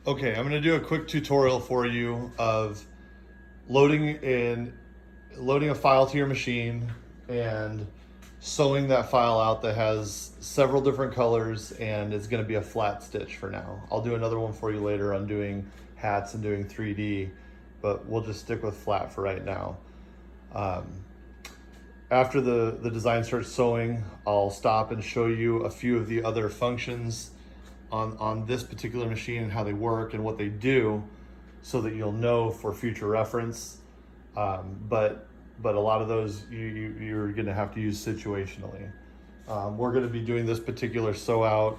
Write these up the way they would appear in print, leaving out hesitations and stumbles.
Okay, I'm gonna do a quick tutorial for you of loading in loading a file to your machine and sewing that file out that has several different colors and is going to be a flat stitch for now. I'll do another one for you later on doing hats and doing 3D, but we'll just stick with flat for right now. Um, After the design starts sewing, I'll stop and show you a few of the other functions on this particular machine and how they work and what they do so that you'll know for future reference. But a lot of those you're going to have to use situationally. We're going to be doing this particular sew out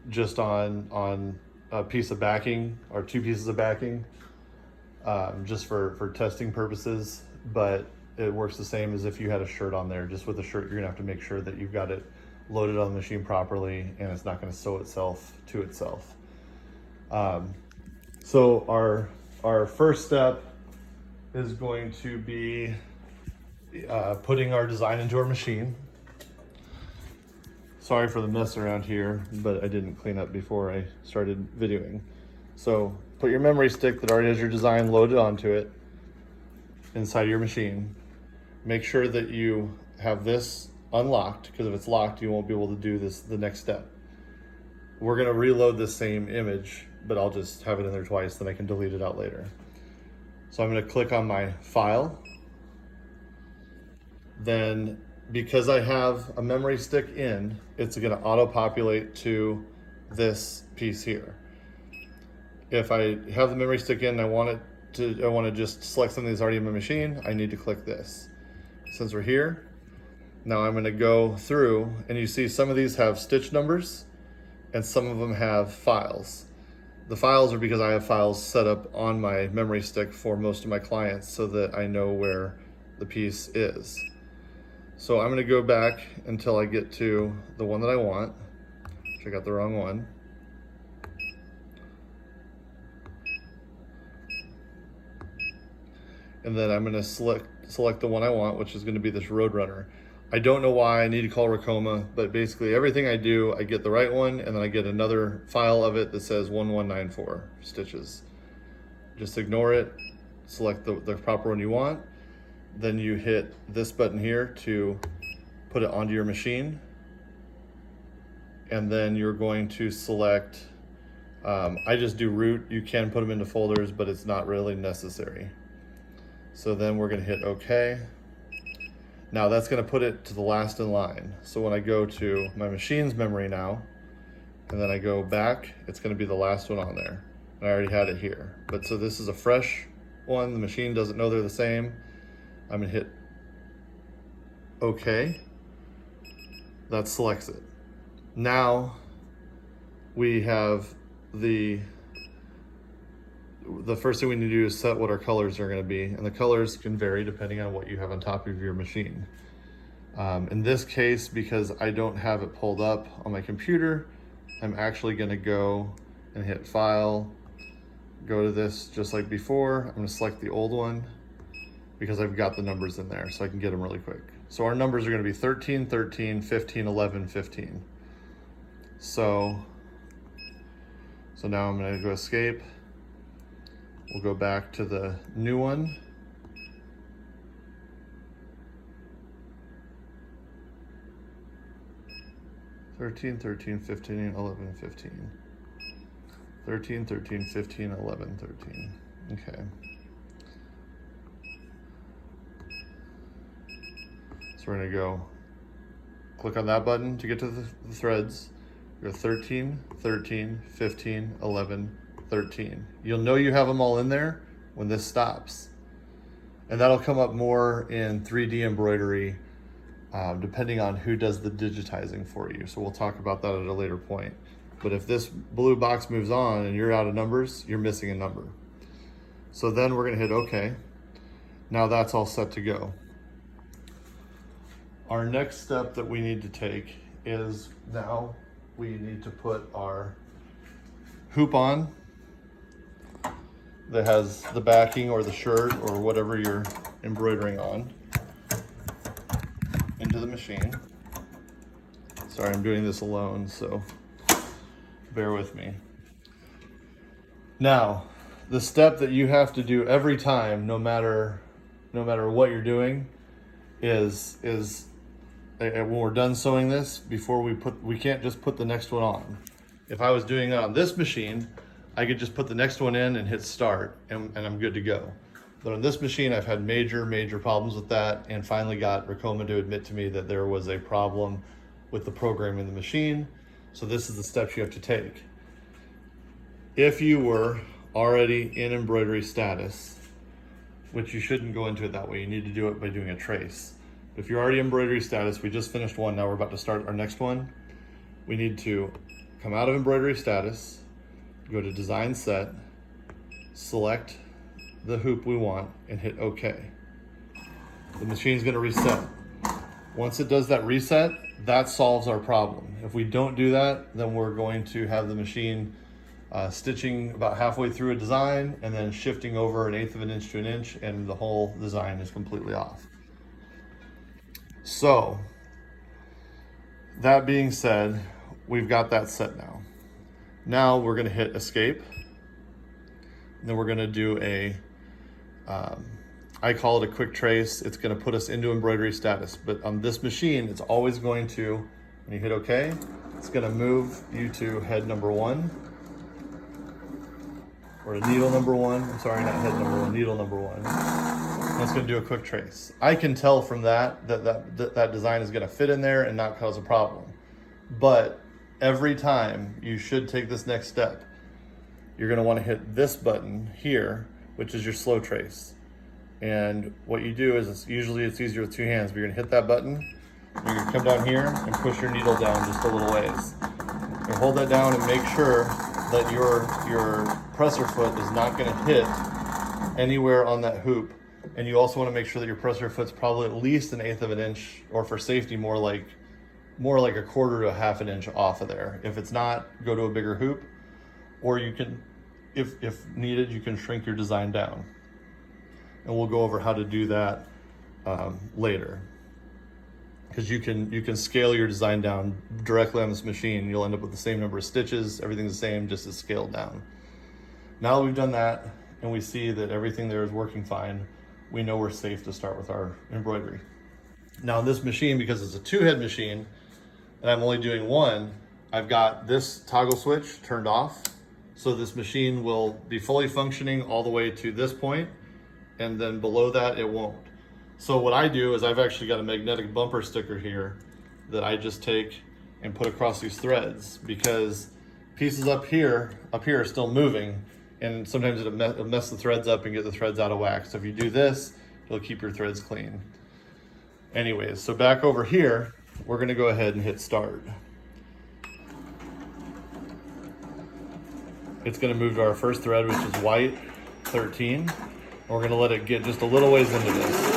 just on a piece of backing or two pieces of backing, just for testing purposes. But it works the same as if you had a shirt on there. Just with a shirt, you're going to have to make sure that you've got it loaded on the machine properly and it's not going to sew itself to itself. So our first step is going to be putting our design into our machine. Sorry for the mess around here, but I didn't clean up before I started videoing. So put your memory stick that already has your design loaded onto it inside of your machine. Make sure that you have this unlocked, because if it's locked, you won't be able to do the next step. We're gonna reload the same image, but I'll just have it in there twice, then I can delete it out later. So I'm gonna click on my file. Then, because I have a memory stick in, it's gonna auto-populate to this piece here. If I have the memory stick in and I want to just select something that's already in my machine, I need to click this. Since we're here, now I'm gonna go through, and you see some of these have stitch numbers and some of them have files. The files are because I have files set up on my memory stick for most of my clients so that I know where the piece is. So I'm gonna go back until I get to the one that I want, which I got the wrong one. And then I'm gonna select the one I want, which is gonna be this Roadrunner. I don't know why I need to call Racoma, but basically everything I do, I get the right one, and then I get another file of it that says 1194 stitches. Just ignore it, select the proper one you want, then you hit this button here to put it onto your machine, and then you're going to select, I just do root. You can put them into folders, but it's not really necessary. So then we're gonna hit OK. Now that's gonna put it to the last in line. So when I go to my machine's memory now, and then I go back, it's gonna be the last one on there. And I already had it here. But so this is a fresh one. The machine doesn't know they're the same. I'm gonna hit OK. That selects it. Now we have the first thing we need to do is set what our colors are going to be, and the colors can vary depending on what you have on top of your machine. In this case, because I don't have it pulled up on my computer, I'm actually going to go and hit File, go to this just like before. I'm going to select the old one because I've got the numbers in there so I can get them really quick. So our numbers are going to be 13, 13, 15, 11, 15. So now I'm going to go escape. We'll go back to the new one. Thirteen, 13, 15, 11, 15. 13, 13, 15, 11, 13. Okay. So we're gonna go click on that button to get to the threads. Go 13, 13, 15, 11, 13. You'll know you have them all in there when this stops. And that'll come up more in 3D embroidery, depending on who does the digitizing for you. So we'll talk about that at a later point. But if this blue box moves on and you're out of numbers, you're missing a number. So then we're gonna hit OK. Now that's all set to go. Our next step that we need to take is now we need to put our hoop on that has the backing or the shirt or whatever you're embroidering on into the machine. Sorry, I'm doing this alone, so bear with me. Now, the step that you have to do every time, no matter what you're doing, is when we're done sewing this, before we can't just put the next one on. If I was doing it on this machine, I could just put the next one in and hit start, and I'm good to go. But on this machine, I've had major problems with that, and finally got Racoma to admit to me that there was a problem with the programming of the machine. So this is the steps you have to take. If you were already in embroidery status, which you shouldn't go into it that way, you need to do it by doing a trace. If you're already embroidery status, we just finished one, now we're about to start our next one. We need to come out of embroidery status, go to design set, select the hoop we want, and hit OK. The machine's gonna reset. Once it does that reset, that solves our problem. If we don't do that, then we're going to have the machine stitching about halfway through a design and then shifting over 1/8 of an inch to an inch, and the whole design is completely off. So, that being said, we've got that set now. Now we're gonna hit escape. And then we're gonna do I call it a quick trace. It's gonna put us into embroidery status, but on this machine, it's always going to, when you hit OK, it's gonna move you to head number 1, or needle number 1. I'm sorry, not head number 1, needle number 1. And it's gonna do a quick trace. I can tell from that design is gonna fit in there and not cause a problem. But every time you should take this next step, you're gonna wanna hit this button here, which is your slow trace. And what you do is, it's easier with 2 hands, but you're gonna hit that button, you're gonna come down here and push your needle down just a little ways. You hold that down and make sure that your presser foot is not gonna hit anywhere on that hoop. And you also wanna make sure that your presser foot's probably at least 1/8 of an inch, or for safety, more like 1/4 to 1/2 an inch off of there. If it's not, go to a bigger hoop, or you can, if needed, you can shrink your design down. And we'll go over how to do that later. Because you can scale your design down directly on this machine. You'll end up with the same number of stitches, everything's the same, just as scaled down. Now that we've done that, and we see that everything there is working fine, we know we're safe to start with our embroidery. Now on this machine, because it's a 2-head machine, and I'm only doing one, I've got this toggle switch turned off. So this machine will be fully functioning all the way to this point, and then below that it won't. So what I do is, I've actually got a magnetic bumper sticker here that I just take and put across these threads, because pieces up here are still moving, and sometimes it'll mess the threads up and get the threads out of whack. So if you do this, it'll keep your threads clean. Anyways, so back over here, we're gonna go ahead and hit start. It's gonna move to our first thread, which is white 13. And we're gonna let it get just a little ways into this.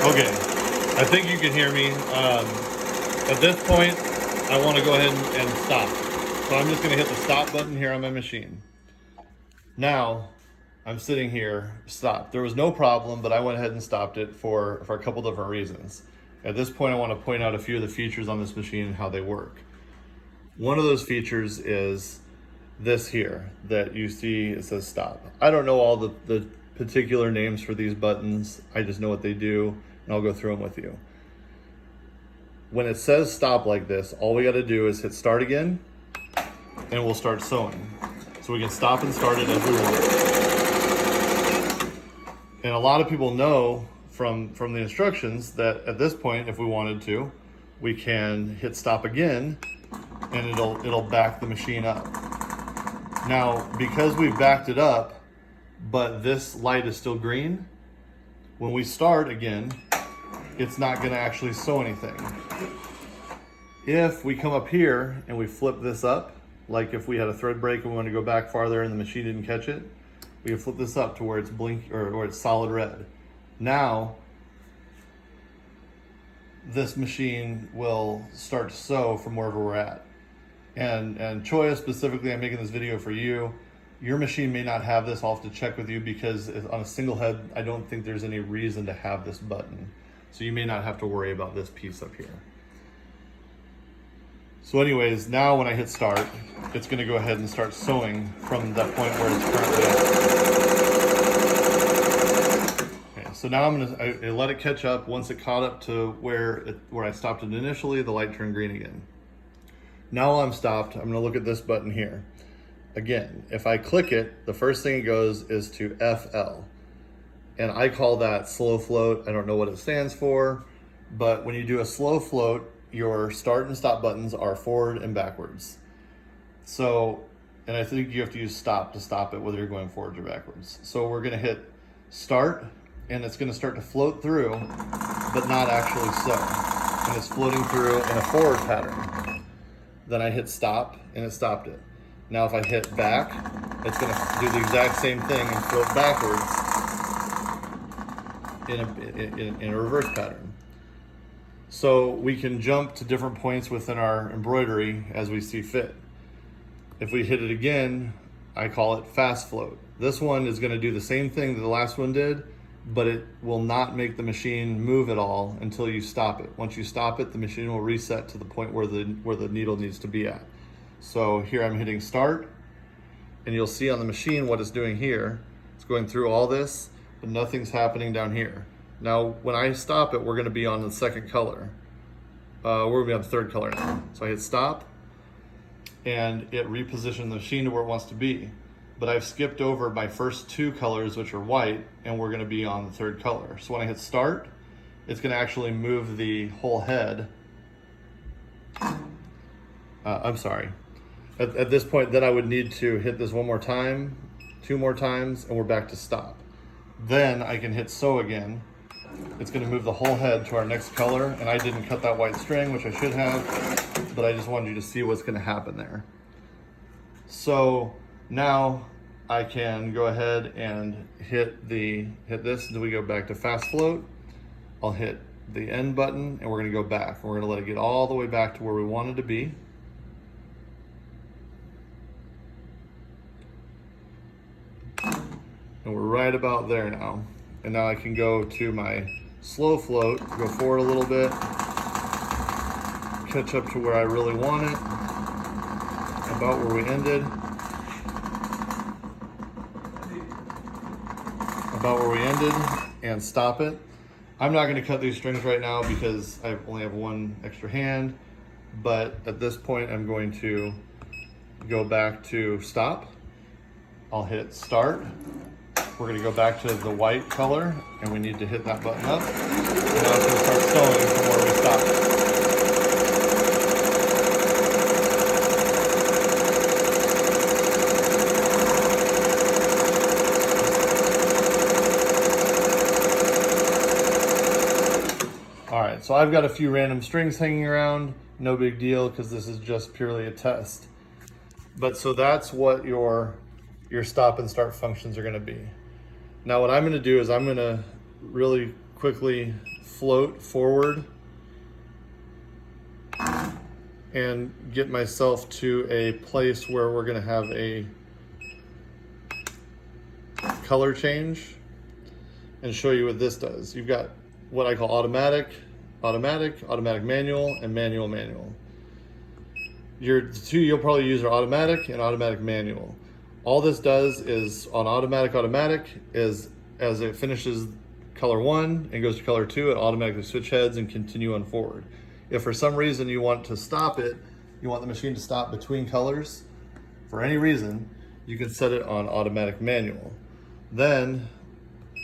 Okay, I think you can hear me. At this point, I want to go ahead and stop. So I'm just going to hit the stop button here on my machine. Now, I'm sitting here, stop. There was no problem, but I went ahead and stopped it for a couple different reasons. At this point, I want to point out a few of the features on this machine and how they work. One of those features is this here that you see, it says stop. I don't know all the particular names for these buttons. I just know what they do, and I'll go through them with you. When it says stop like this, all we got to do is hit start again, and we'll start sewing. So we can stop and start it as we want. And a lot of people know from the instructions that at this point, if we wanted to, we can hit stop again and it'll back the machine up. Now, because we've backed it up, but this light is still green, when we start again, it's not gonna actually sew anything. If we come up here and we flip this up, like if we had a thread break and we want to go back farther and the machine didn't catch it, we can flip this up to where it's where it's solid red. Now, this machine will start to sew from wherever we're at. And Choya specifically, I'm making this video for you. Your machine may not have this. I'll have to check with you because on a single head, I don't think there's any reason to have this button. So you may not have to worry about this piece up here. So anyways, now when I hit start, it's gonna go ahead and start sewing from that point where it's currently at. Okay, so now I let it catch up. Once it caught up to where I stopped it initially, the light turned green again. Now while I'm stopped, I'm gonna look at this button here. Again, if I click it, the first thing it goes is to FL. And I call that slow float. I don't know what it stands for, but when you do a slow float, your start and stop buttons are forward and backwards. So, and I think you have to use stop to stop it, whether you're going forwards or backwards. So we're gonna hit start, and it's gonna start to float through, but not actually sew. And it's floating through in a forward pattern. Then I hit stop, and it stopped it. Now if I hit back, it's gonna do the exact same thing and float backwards in a reverse pattern. So we can jump to different points within our embroidery as we see fit. If we hit it again, I call it fast float. This one is gonna do the same thing that the last one did, but it will not make the machine move at all until you stop it. Once you stop it, the machine will reset to the point where the needle needs to be at. So here I'm hitting start, and you'll see on the machine what it's doing here. It's going through all this, but nothing's happening down here. Now, when I stop it, we're gonna be on the second color. We're gonna be on the third color now. So I hit stop, and it repositioned the machine to where it wants to be. But I've skipped over my first two colors, which are white, and we're gonna be on the third color. So when I hit start, it's gonna actually move the whole head. I'm sorry. At this point, then I would need to hit this one more time, two more times, and we're back to stop. Then I can hit sew again. It's gonna move the whole head to our next color, and I didn't cut that white string, which I should have, but I just wanted you to see what's gonna happen there. So now I can go ahead and hit this, then we go back to fast float. I'll hit the end button, and we're gonna go back. And we're gonna let it get all the way back to where we wanted to be. And we're right about there now. And now I can go to my slow float, go forward a little bit, catch up to where I really want it, about where we ended. And stop it. I'm not gonna cut these strings right now because I only have one extra hand, but at this point I'm going to go back to stop. I'll hit start. We're gonna go back to the white color, and we need to hit that button up. And now it's gonna start sewing from where we stopped. All right, so I've got a few random strings hanging around. No big deal, because this is just purely a test. But so that's what your stop and start functions are gonna be. Now what I'm gonna do is I'm gonna really quickly float forward and get myself to a place where we're gonna have a color change and show you what this does. You've got what I call automatic, manual, and manual. The two you'll probably use are automatic and automatic manual. All this does is on automatic is as it finishes color 1 and goes to color 2, it automatically switch heads and continue on forward. If for some reason you want to stop it, you want the machine to stop between colors, for any reason, you can set it on automatic manual. Then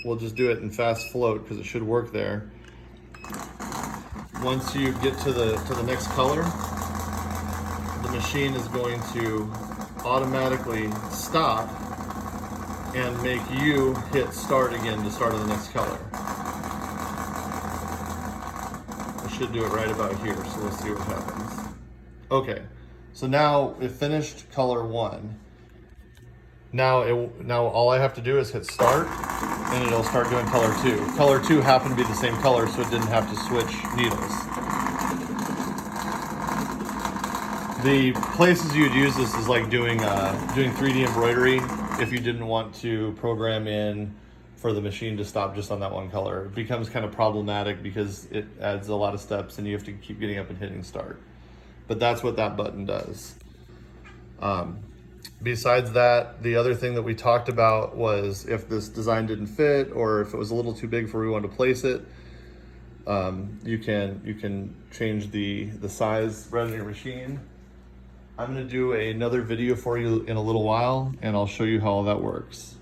we'll just do it in fast float because it should work there. Once you get to the next color, the machine is going to automatically stop and make you hit start again to start on the next color. I should do it right about here, so we'll see what happens. Okay, so now it finished color 1. Now all I have to do is hit start, and it'll start doing color 2. Color 2 happened to be the same color, so it didn't have to switch needles. The places you'd use this is like doing 3D embroidery if you didn't want to program in for the machine to stop just on that one color. It becomes kind of problematic because it adds a lot of steps and you have to keep getting up and hitting start. But that's what that button does. Besides that, the other thing that we talked about was if this design didn't fit or if it was a little too big for where we wanted to place it, you can change the size right on your machine. I'm going to do another video for you in a little while, and I'll show you how all that works.